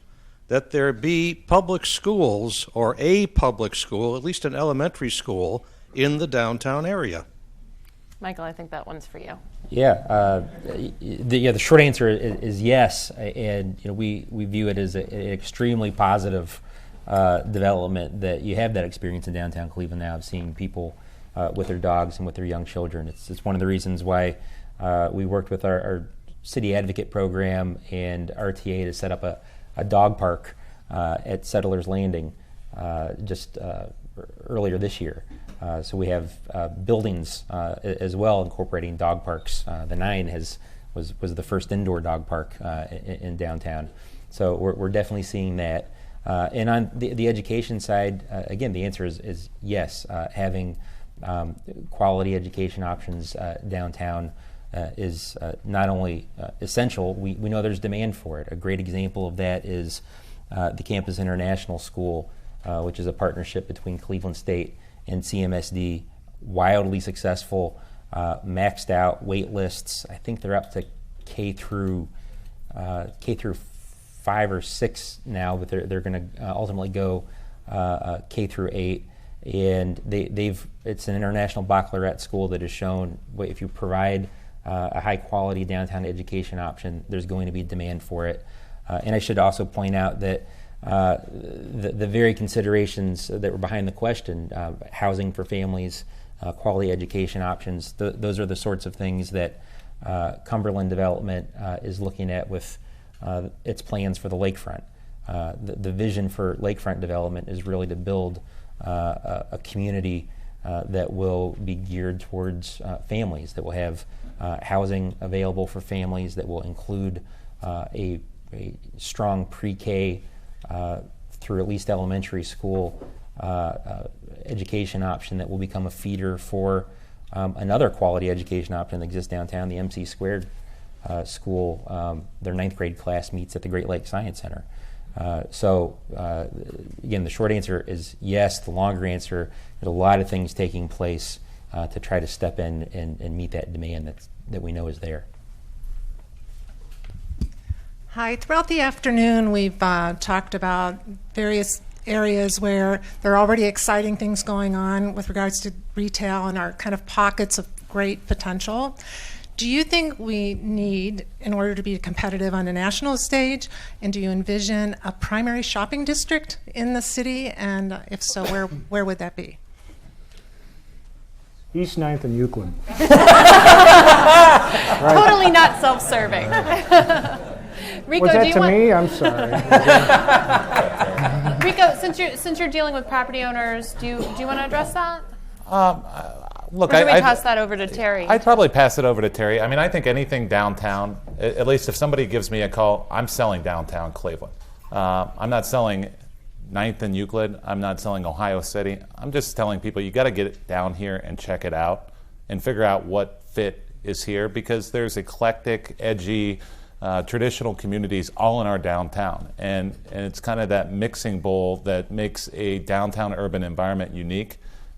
that there be public schools, or a public school, at least an elementary school, in the downtown area? Michael, I think that one's for you. Yeah, the short answer is yes, and we view it as an extremely positive development that you have that experience in downtown Cleveland now of seeing people with their dogs and with their young children. It's one of the reasons why we worked with our city advocate program and RTA to set up a dog park at Settlers Landing just earlier this year. So we have buildings as well incorporating dog parks. The 9 was the first indoor dog park in downtown. So we're definitely seeing that. And on the education side, again, the answer is yes. Having quality education options downtown is not only essential, we know there's demand for it. A great example of that is the Campus International School, which is a partnership between Cleveland State and CMSD, wildly successful, maxed out wait lists. I think they're up to K through 5 or 6 now, but they're going to ultimately go K through 8. And it's an international baccalaureate school that has shown if you provide a high quality downtown education option, there's going to be demand for it. And I should also point out that the very considerations that were behind the question, housing for families, quality education options, those are the sorts of things that Cumberland Development is looking at with its plans for the lakefront. The vision for lakefront development is really to build a community that will be geared towards families, that will have housing available for families, that will include a strong pre-K through at least elementary school education option that will become a feeder for another quality education option that exists downtown, the MC² school, their 9th grade class meets at the Great Lakes Science Center. Again, the short answer is yes. The longer answer, there's a lot of things taking place to try to step in and meet that demand that we know is there. Hi. Throughout the afternoon, we've talked about various areas where there are already exciting things going on with regards to retail and are kind of pockets of great potential. Do you think we need, in order to be competitive on a national stage, and do you envision a primary shopping district in the city? And if so, where would that be? East 9th and Euclid. Totally not self-serving. Rico, Was do that you to want? me? I'm sorry. Rico, since you're dealing with property owners, do you want to address that? Look, or should we toss that over to Terry? I'd probably pass it over to Terry. I mean, I think anything downtown, at least if somebody gives me a call, I'm selling downtown Cleveland. I'm not selling 9th and Euclid. I'm not selling Ohio City. I'm just telling people you got to get it down here and check it out and figure out what fit is here, because there's eclectic, edgy, traditional communities all in our downtown. And it's kind of that mixing bowl that makes a downtown urban environment unique.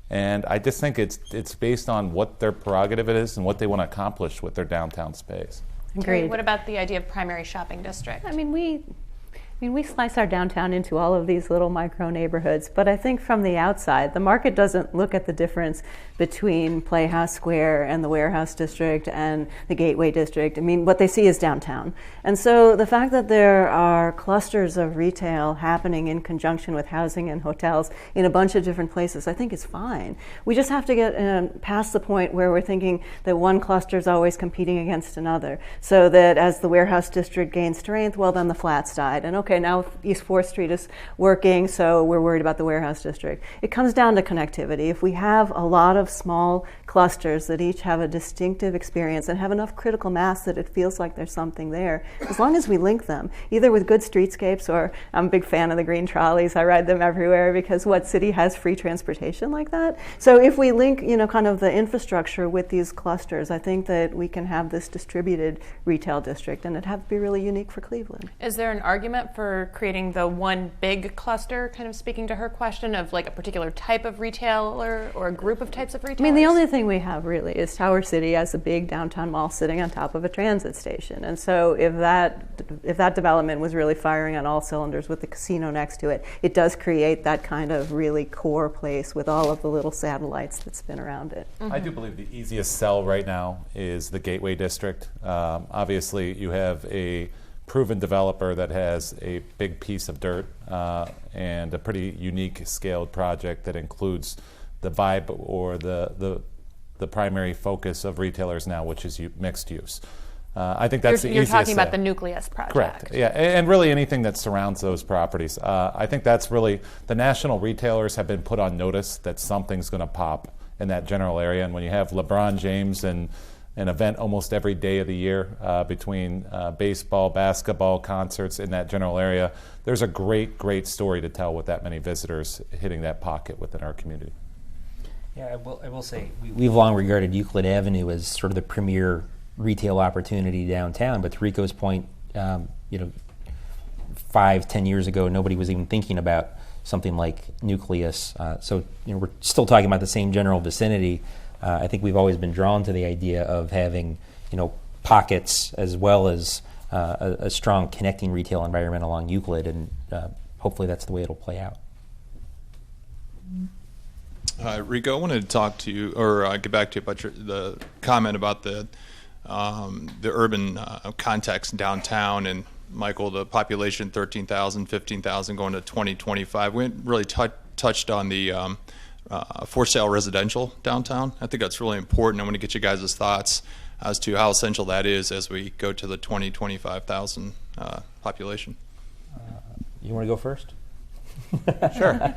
And I just think it's based on what their prerogative it is and what they want to accomplish with their downtown space. Terry, what about the idea of primary shopping district? I mean, we slice our downtown into all of these little micro neighborhoods, but I think from the outside, the market doesn't look at the difference between Playhouse Square and the Warehouse District and the Gateway District. I mean, what they see is downtown. And so the fact that there are clusters of retail happening in conjunction with housing and hotels in a bunch of different places, I think is fine. We just have to get past the point where we're thinking that one cluster is always competing against another, so that as the Warehouse District gains strength, well, then the flats died. And okay, now East 4th Street is working, so we're worried about the Warehouse District. It comes down to connectivity. If we have a lot of small clusters that each have a distinctive experience and have enough critical mass that it feels like there's something there, as long as we link them, either with good streetscapes, or I'm a big fan of the green trolleys. I ride them everywhere because what city has free transportation like that? So if we link, kind of the infrastructure with these clusters, I think that we can have this distributed retail district, and it'd have to be really unique for Cleveland. Is there an argument for creating the one big cluster, kind of speaking to her question of like a particular type of retailer or a group of types of retailers? I mean, the only thing we have really is Tower City as a big downtown mall sitting on top of a transit station. And so if that development was really firing on all cylinders with the casino next to it, it does create that kind of really core place with all of the little satellites that spin around it. I do believe the easiest sell right now is the Gateway District. Obviously, you have a proven developer that has a big piece of dirt and a pretty unique scaled project that includes the vibe or the primary focus of retailers now, which is mixed use. I think that's the easiest. You're talking about the nucleus project. Correct. Yeah, and really anything that surrounds those properties. I think that's really, the national retailers have been put on notice that something's going to pop in that general area. And when you have LeBron James and an event almost every day of the year between baseball, basketball, concerts in that general area, there's a great, great story to tell with that many visitors hitting that pocket within our community. Yeah, I will say we've long regarded Euclid Avenue as sort of the premier retail opportunity downtown. But to Rico's point, 5-10 years ago, nobody was even thinking about something like Nucleus. So we're still talking about the same general vicinity. I think we've always been drawn to the idea of having pockets as well as a strong connecting retail environment along Euclid, and hopefully that's the way it'll play out. Rico, I wanted to talk to you, or get back to you about the comment about the urban context downtown, and Michael, the population 13,000, 15,000 going to 2025. We haven't really touched on the for sale residential downtown. I think that's really important. I want to get you guys' thoughts as to how essential that is as we go to the 25,000 population. You want to go first? Sure.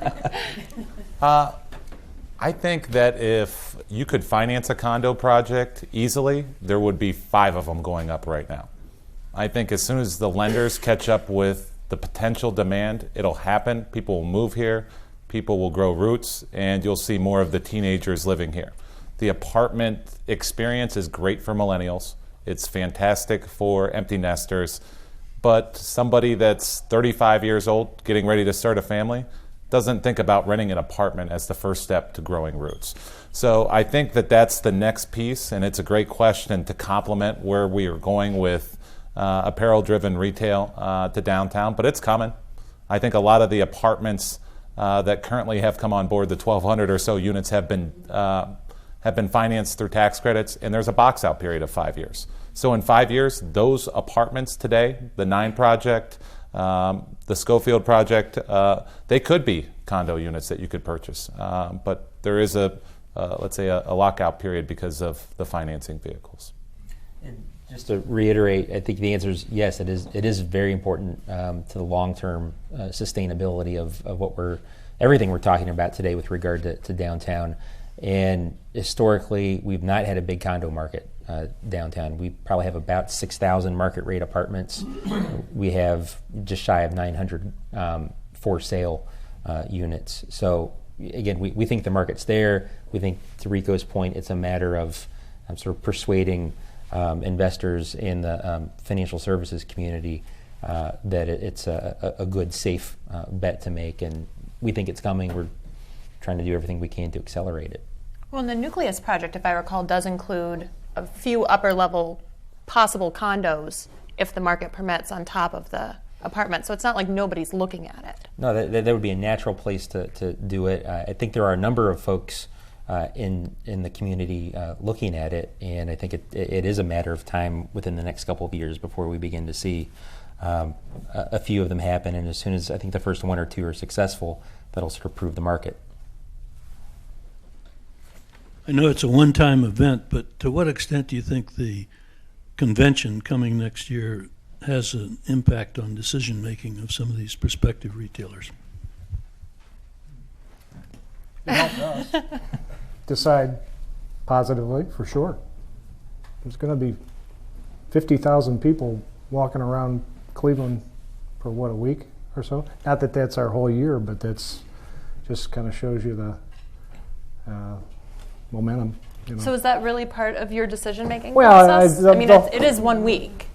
I think that if you could finance a condo project easily, there would be 5 of them going up right now. I think as soon as the lenders catch up with the potential demand, it'll happen. People will move here, people will grow roots, and you'll see more of the teenagers living here. The apartment experience is great for millennials. It's fantastic for empty nesters, but somebody that's 35 years old, getting ready to start a family, doesn't think about renting an apartment as the first step to growing roots. So I think that that's the next piece, and it's a great question to complement where we are going with apparel-driven retail to downtown, but it's coming. I think a lot of the apartments that currently have come on board, the 1,200 or so units have been financed through tax credits, and there's a box-out period of 5 years. So in 5 years, those apartments today, the 9 project, the Schofield project, they could be condo units that you could purchase. But there is let's say a lockout period because of the financing vehicles. And just to reiterate, I think the answer is yes, it is very important to the long-term sustainability of everything we're talking about today with regard to downtown. And historically, we've not had a big condo market downtown. We probably have about 6,000 market rate apartments. We have just shy of 900 for sale units. So again, we think the market's there. We think, to Rico's point, it's a matter of sort of persuading investors in the financial services community that it's a good, safe bet to make. And we think it's coming. We're trying to do everything we can to accelerate it. Well, and the Nucleus project, if I recall, does include a few upper-level possible condos if the market permits on top of the apartment. So it's not like nobody's looking at it. No, that would be a natural place to do it. I think there are a number of folks in the community looking at it, and I think it is a matter of time within the next couple of years before we begin to see a few of them happen. And as soon as I think the first 1 or 2 are successful, that'll sort of prove the market. I know it's a one-time event, but to what extent do you think the convention coming next year has an impact on decision-making of some of these prospective retailers? It helped us decide positively, for sure. There's going to be 50,000 people walking around Cleveland for, what, a week or so? Not that that's our whole year, but that's just kind of shows you the momentum. You know. So is that really part of your decision-making well, process? It is 1 week.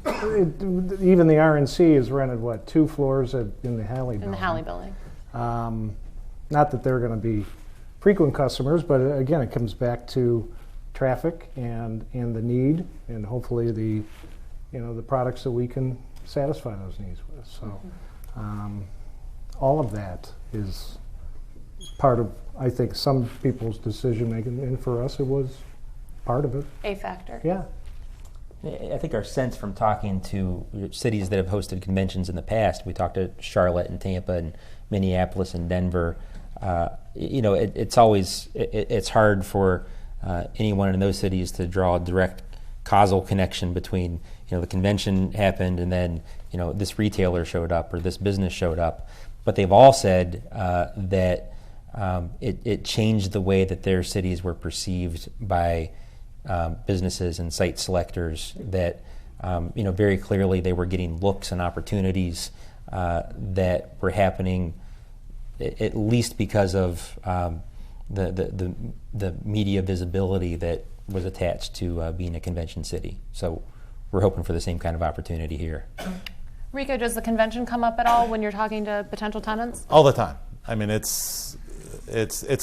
Even the RNC has rented, 2 floors in the Halley building. In the Halley building. Not that they're going to be frequent customers, but again, it comes back to traffic and the need, and hopefully the products that we can satisfy those needs with. So all of that is part of, I think, some people's decision making, and for us, it was part of it. A factor. Yeah. I think our sense from talking to cities that have hosted conventions in the past, we talked to Charlotte and Tampa and Minneapolis and Denver. It's hard for anyone in those cities to draw a direct causal connection between the convention happened and then this retailer showed up or this business showed up. But they've all said that it changed the way that their cities were perceived by businesses and site selectors, that very clearly they were getting looks and opportunities that were happening at least because of the media visibility that was attached to being a convention city. So we're hoping for the same kind of opportunity here. Rico, does the convention come up at all when you're talking to potential tenants? All the time. I mean, it's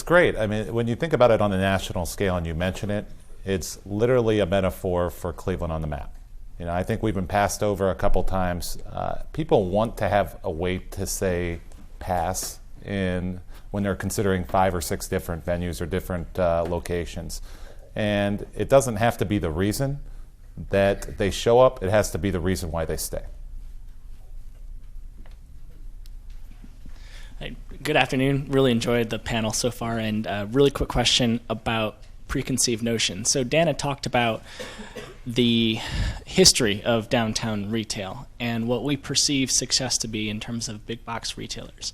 great. I mean, when you think about it on a national scale, and you mention it, it's literally a metaphor for Cleveland on the map. I think we've been passed over a couple times. People want to have a way to say pass when they're considering 5 or 6 different venues or different locations. And it doesn't have to be the reason that they show up. It has to be the reason why they stay. Good afternoon. Really enjoyed the panel so far, and a really quick question about preconceived notions. So Dan had talked about the history of downtown retail and what we perceive success to be in terms of big box retailers.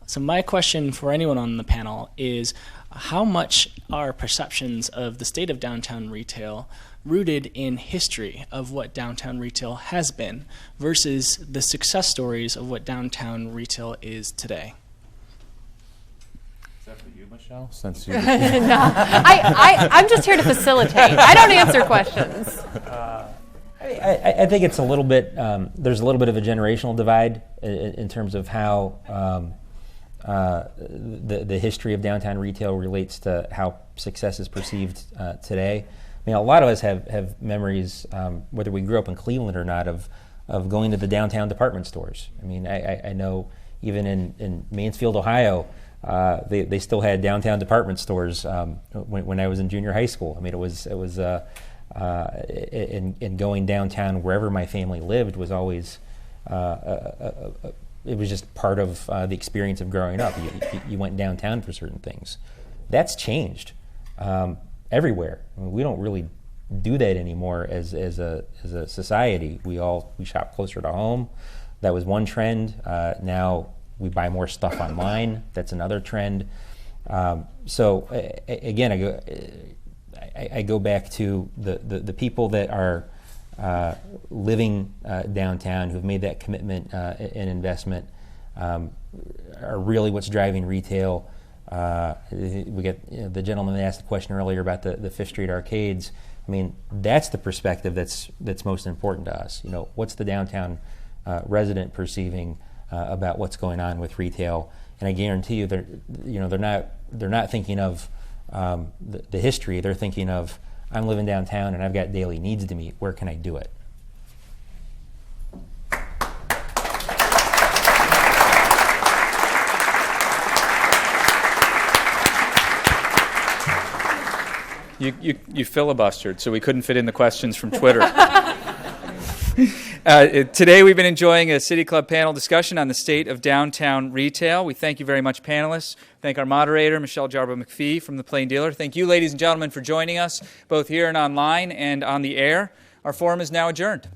So my question for anyone on the panel is, how much are perceptions of the state of downtown retail rooted in history of what downtown retail has been versus the success stories of what downtown retail is today? Is that for you, Michelle, since you. No, I'm just here to facilitate. I don't answer questions. I think it's a little bit, there's a little bit of a generational divide in terms of how the history of downtown retail relates to how success is perceived today. I mean, a lot of us have memories, whether we grew up in Cleveland or not, of going to the downtown department stores. I mean, I know even in Mansfield, Ohio, they still had downtown department stores when I was in junior high school. I mean, it was in going downtown wherever my family lived was always it was just part of the experience of growing up. You went downtown for certain things. That's changed everywhere. I mean, we don't really do that anymore as a society. We shop closer to home. That was one trend. Now we buy more stuff online. That's another trend. So again, I go back to the people that are living downtown, who've made that commitment and investment, are really what's driving retail. We get the gentleman that asked the question earlier about the Fifth Street arcades. I mean, that's the perspective that's most important to us. You know, what's the downtown resident perceiving about what's going on with retail? And I guarantee you, they're not thinking of the history. They're thinking of, I'm living downtown and I've got daily needs to meet. Where can I do it? You filibustered, so we couldn't fit in the questions from Twitter. Today we've been enjoying a City Club panel discussion on the state of downtown retail. We thank you very much, panelists. Thank our moderator, Michelle Jarboe McFee from The Plain Dealer. Thank you, ladies and gentlemen, for joining us, both here and online and on the air. Our forum is now adjourned.